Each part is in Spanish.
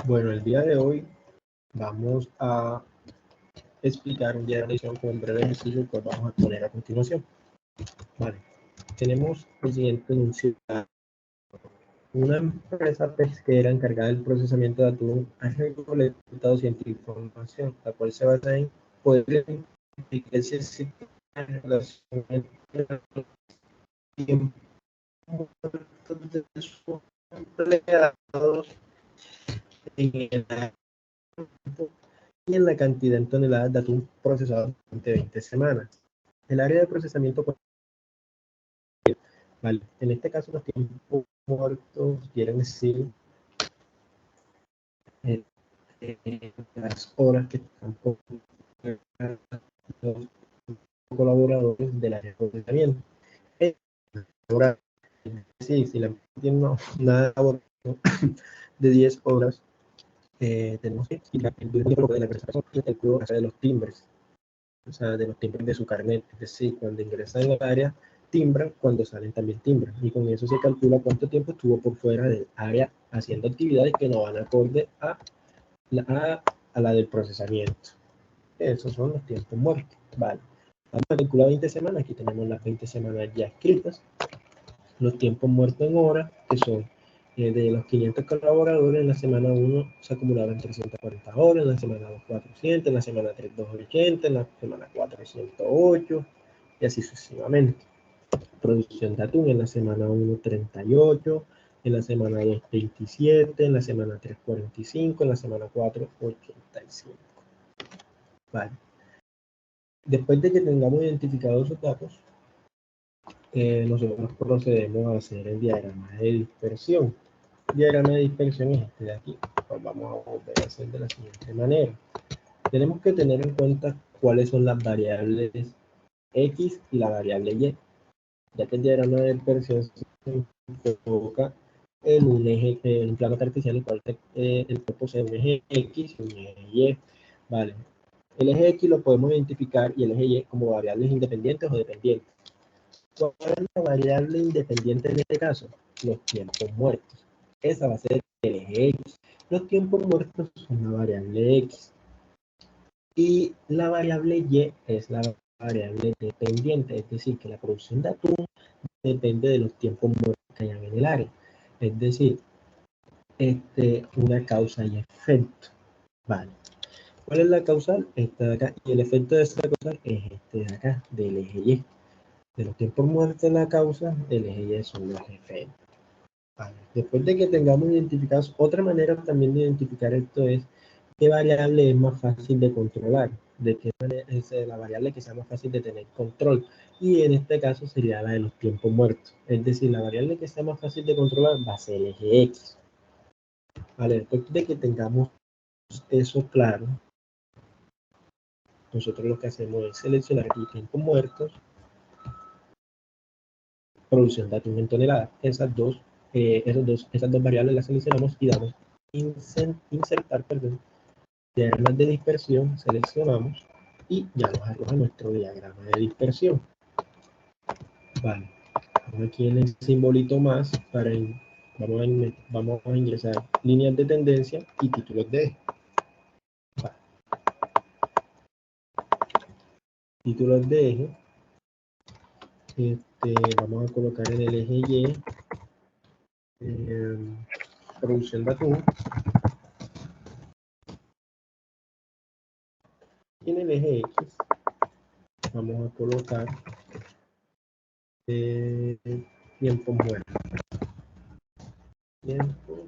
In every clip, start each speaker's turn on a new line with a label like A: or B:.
A: Bueno, el día de hoy vamos a explicar un diagrama de edición con un breve ejercicio que vamos a poner a continuación. Vale, tenemos el siguiente enunciado. Una empresa pesquera encargada del procesamiento de atún ha recolectado científica información, la cual se basa en poder identificar si existe una relación entre los tiempos de sus empleados en el y en la cantidad en toneladas de atún procesado durante 20 semanas. El área de procesamiento, vale, en este caso los tiempos muertos quieren decir las horas que están por los colaboradores del área de procesamiento. Ahora, sí, si la empresa tiene una labor de 10 horas, tenemos que explicar el tiempo de la persona de los timbres, o sea, de los timbres de su carnet, es decir, cuando ingresan en el área, timbran, cuando salen también timbran, y con eso se calcula cuánto tiempo estuvo por fuera del área haciendo actividades que no van acorde a la del procesamiento. Esos son los tiempos muertos, vale. Vamos a calcular 20 semanas, aquí tenemos las 20 semanas ya escritas, los tiempos muertos en horas, que son de los 500 colaboradores, en la semana 1 se acumulaban 340 horas, en la semana 2 400, en la semana 3 280, en la semana 4 108 y así sucesivamente. Producción de atún en la semana 1 38, en la semana 2 27, en la semana 3 45, en la semana 4 85. Vale. Después de que tengamos identificados esos datos, nosotros procedemos a hacer el diagrama de dispersión. El diagrama de dispersión es este de aquí. Pues vamos a volver a hacer de la siguiente manera. Tenemos que tener en cuenta cuáles son las variables X y la variable Y, ya que el diagrama de dispersión se enfoca en un eje, en un plano cartesiano, el cual el cual posee un eje X y un eje Y. Vale. El eje X lo podemos identificar y el eje Y como variables independientes o dependientes. ¿Cuál es la variable independiente en este caso? Los tiempos muertos. Esa va a ser el eje X. Los tiempos muertos son la variable X. Y la variable Y es la variable dependiente, es decir, que la producción de atún depende de los tiempos muertos que hayan en el área. Es decir, una causa y efecto. Vale. ¿Cuál es la causal? Esta de acá. Y el efecto de esta causal es este de acá, del eje Y. De los tiempos muertos de la causa, el eje Y son los efectos. Vale. Después de que tengamos identificados, otra manera también de identificar esto es qué variable es más fácil de controlar, de qué manera es la variable que sea más fácil de tener control. Y en este caso sería la de los tiempos muertos. Es decir, la variable que sea más fácil de controlar va a ser el eje X. Vale, después de que tengamos eso claro, nosotros lo que hacemos es seleccionar aquí tiempos muertos, producción de atún en toneladas. Esas dos variables las seleccionamos y damos insertar, diagramas de dispersión, seleccionamos y ya nos arroja nuestro diagrama de dispersión. Vale, vamos aquí en el simbolito más para vamos a ingresar líneas de tendencia y títulos de eje. Vale. Títulos de eje, vamos a colocar en el eje Y producción de atún. Y en el eje X vamos a colocar tiempo muerto. Tiempo.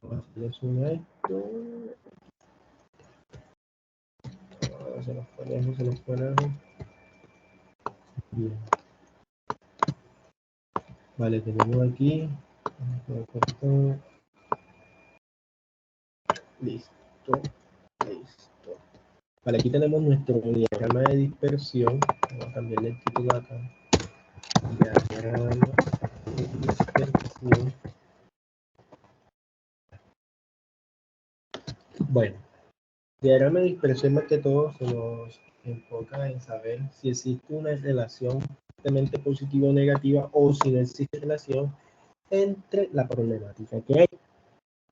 A: Vamos a hacerle zoom a esto. Se nos fue lejos. Bien. Vale, tenemos aquí. Listo. Vale, aquí tenemos nuestro diagrama de dispersión. Vamos a cambiarle el título acá. Diagrama de dispersión. Bueno, diagrama de dispersión más que todo se nos enfoca en saber si existe una relación simplemente positiva o negativa, o si no existe relación, entre la problemática que hay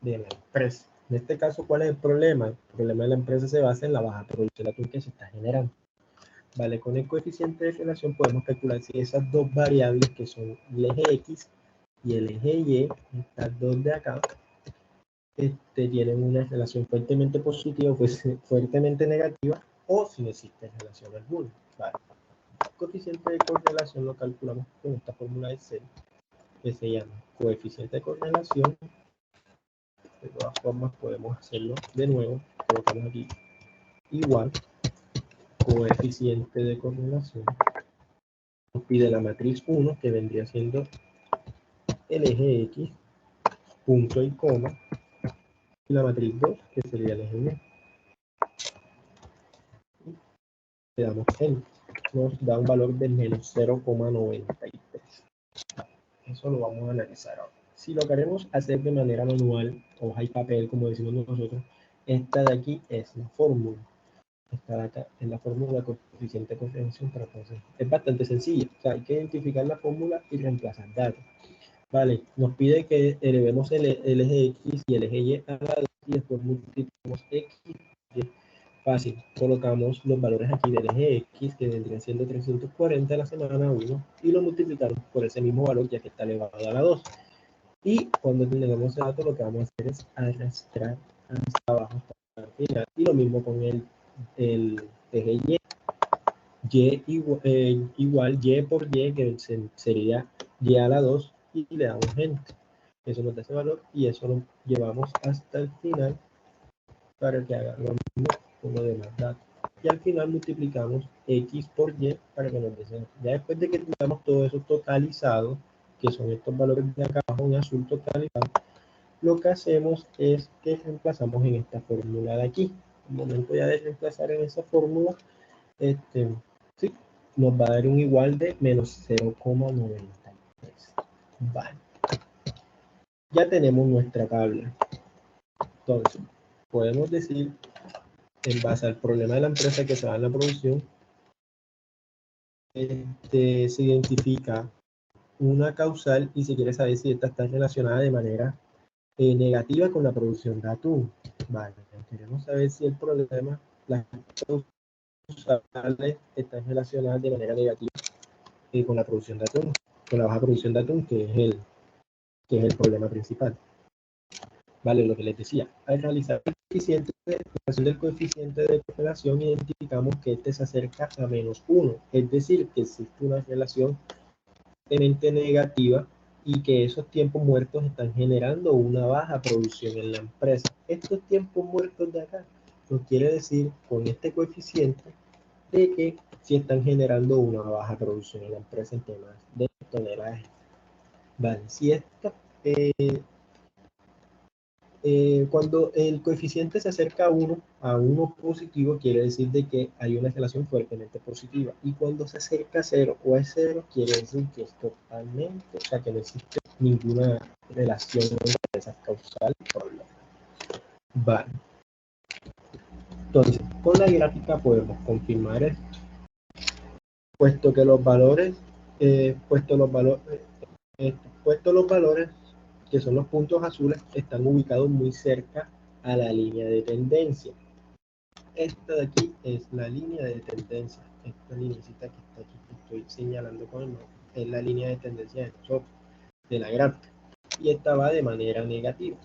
A: de la empresa. En este caso, ¿cuál es el problema? El problema de la empresa se basa en la baja producción de atún que se está generando. Vale, con el coeficiente de relación podemos calcular si esas dos variables que son el eje X y el eje Y, estas dos de acá, tienen una relación fuertemente positiva o fuertemente negativa, o si no existe relación alguna. Vale. El coeficiente de correlación lo calculamos con esta fórmula de Excel que se llama coeficiente de correlación. De todas formas podemos hacerlo de nuevo. Colocamos aquí igual coeficiente de correlación. Nos pide la matriz 1, que vendría siendo el eje X, punto y coma, y la matriz 2, que sería el eje Y. Le damos Enter. Nos da un valor de menos 0,93. Eso lo vamos a analizar ahora. Si lo queremos hacer de manera manual, hoja y papel, como decimos nosotros, esta de aquí es la fórmula. Esta de acá es la fórmula coeficiente de correlación para procesar. Es bastante sencilla. O sea, hay que identificar la fórmula y reemplazar datos. Vale, nos pide que elevemos el eje X y el eje Y a la 2 y después multiplicamos X y fácil. Colocamos los valores aquí del eje X, que vendría siendo 340 a la semana 1, y lo multiplicamos por ese mismo valor, ya que está elevado a la 2. Y cuando tengamos el dato, lo que vamos a hacer es arrastrar hasta abajo hasta el final. Y lo mismo con el eje Y. Y igual Y por Y, que sería Y a la 2, y le damos Enter. Eso nos da ese valor y eso lo llevamos hasta el final para que haga lo mismo con los demás datos. Y al final multiplicamos X por Y para que nos dé. Ya después de que tengamos todo eso totalizado, que son estos valores de acá abajo en azul totalizado, lo que hacemos es que reemplazamos en esta fórmula de aquí. Al momento ya de reemplazar en esa fórmula, sí, nos va a dar un igual de menos 0,93. Vale. Ya tenemos nuestra tabla. Entonces, podemos decir, en base al problema de la empresa que se da en la producción, se identifica una causal y se quiere saber si esta está relacionada de manera negativa con la producción de atún. Vale, queremos saber si el problema, las causales están relacionadas de manera negativa con la producción de atún, con la baja producción de atún, que es el problema principal. Vale, lo que les decía, al realizar el coeficiente del coeficiente de correlación, identificamos que este se acerca a menos 1, es decir, que existe una relación negativa y que esos tiempos muertos están generando una baja producción en la empresa. Estos tiempos muertos de acá nos quiere decir con este coeficiente de que sí están generando una baja producción en la empresa en temas de tonelaje. Vale, si esto cuando el coeficiente se acerca a 1 positivo, quiere decir de que hay una relación fuertemente positiva. Y cuando se acerca a 0 o a 0, quiere decir que es totalmente, o sea, que no existe ninguna relación entre esas causales y problemas. Vale. Entonces, con la gráfica podemos confirmar esto. Puesto los valores, que son los puntos azules, están ubicados muy cerca a la línea de tendencia. Esta de aquí es la línea de tendencia. Esta linecita que está aquí, que estoy señalando con el mapa, es la línea de tendencia de la gráfica. Y esta va de manera negativa.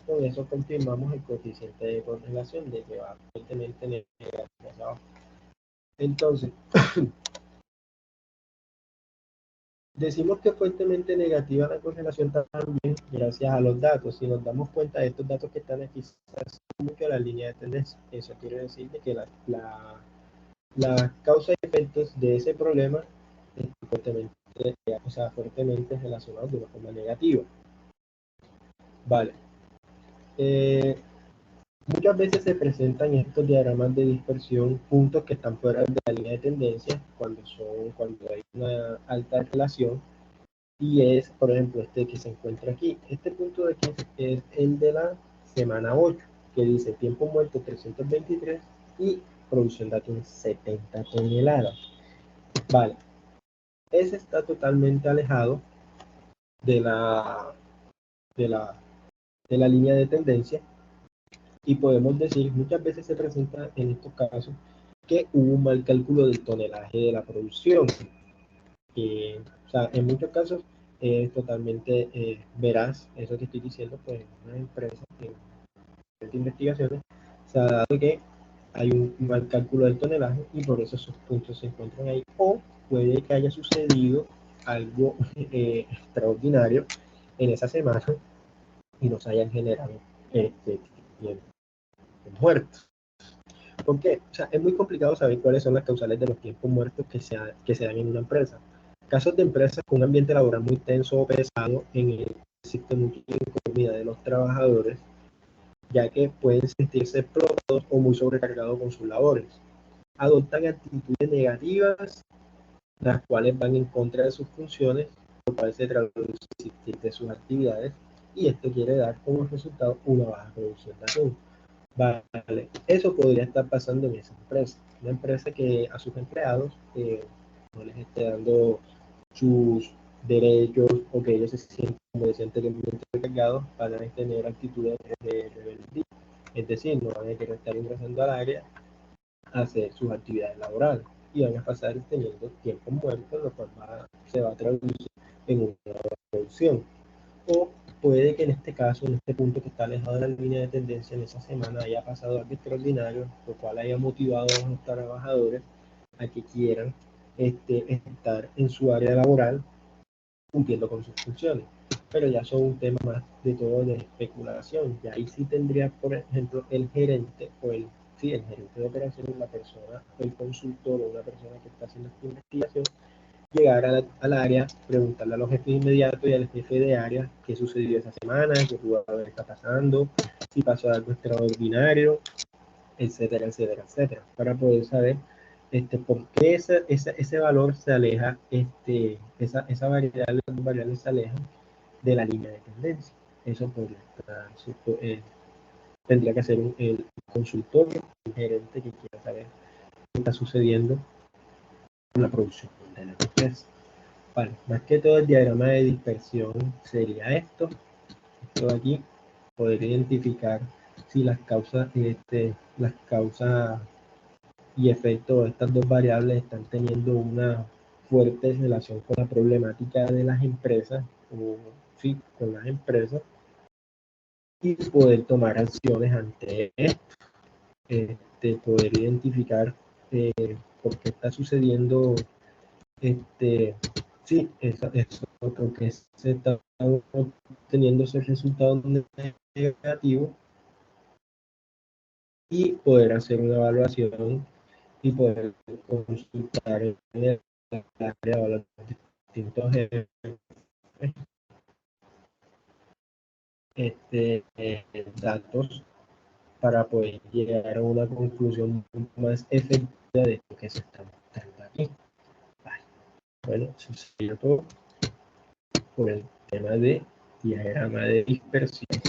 A: Con eso confirmamos el coeficiente de correlación de que va fuertemente negativo hacia abajo. Entonces, decimos que fuertemente negativa la correlación también gracias a los datos. Si nos damos cuenta de estos datos que están aquí, se acercan mucho a la línea de tendencia. Eso quiere decir que la causa y efectos de ese problema están fuertemente relacionados de una forma negativa. Vale. Muchas veces se presentan estos diagramas de dispersión puntos que están fuera de la línea de tendencia cuando hay una alta relación, y es, por ejemplo, este que se encuentra aquí. Este punto de aquí es el de la semana 8, que dice tiempo muerto 323 y producción de atún 70 toneladas. Vale, ese está totalmente alejado de la, de la, de la línea de tendencia, y podemos decir, muchas veces se presenta en estos casos, que hubo un mal cálculo del tonelaje de la producción. O sea, en muchos casos es totalmente veraz eso que estoy diciendo, pues en una empresa, en investigaciones, se ha dado que hay un mal cálculo del tonelaje y por eso esos puntos se encuentran ahí. O puede que haya sucedido algo extraordinario en esa semana y nos hayan generado muertos. ¿Por qué? O sea, es muy complicado saber cuáles son las causales de los tiempos muertos que se dan en una empresa. Casos de empresas con un ambiente laboral muy tenso o pesado en el que existe mucha inconformidad de los trabajadores, ya que pueden sentirse explotados o muy sobrecargados con sus labores. Adoptan actitudes negativas, las cuales van en contra de sus funciones, lo cual se traduce en desistir de sus actividades, y esto quiere dar como resultado una baja producción de atún. Vale, eso podría estar pasando en esa empresa. Una empresa que a sus empleados no les esté dando sus derechos o que ellos se sientan, como decía anteriormente, recargados, van a tener actitudes de rebeldía. Es decir, no van a querer estar ingresando al área a hacer sus actividades laborales y van a pasar teniendo tiempo muerto, lo cual se va a traducir en una producción. O puede que en este caso, en este punto que está alejado de la línea de tendencia, en esa semana haya pasado algo extraordinario, lo cual haya motivado a los trabajadores a que quieran estar en su área laboral cumpliendo con sus funciones. Pero ya son un tema más de todo de especulación. Y ahí sí tendría, por ejemplo, el gerente o el gerente de operaciones, la persona, el consultor o una persona que está haciendo esta investigación, llegar al área, preguntarle a los jefes inmediatos y al jefe de área qué sucedió esa semana, qué pudo haber está pasando, si pasó algo extraordinario, etcétera, etcétera, etcétera, para poder saber por qué ese valor se aleja, esa variable se aleja de la línea de tendencia. Eso podría estar, tendría que ser el consultor, el gerente que quiera saber qué está sucediendo con la producción de la empresa. Vale, más que todo el diagrama de dispersión sería esto. Esto de aquí, poder identificar si las causas y efectos de estas dos variables están teniendo una fuerte relación con la problemática de las empresas, o sí, con las empresas, y poder tomar acciones ante esto. Poder identificar por qué está sucediendo sí, eso creo que se está obteniendo ese resultado negativo y poder hacer una evaluación y poder consultar en el área de los distintos jefes, datos para poder llegar a una conclusión más efectiva de lo que se está mostrando aquí. Vale. Bueno, eso sería todo por el tema de diagrama de dispersión.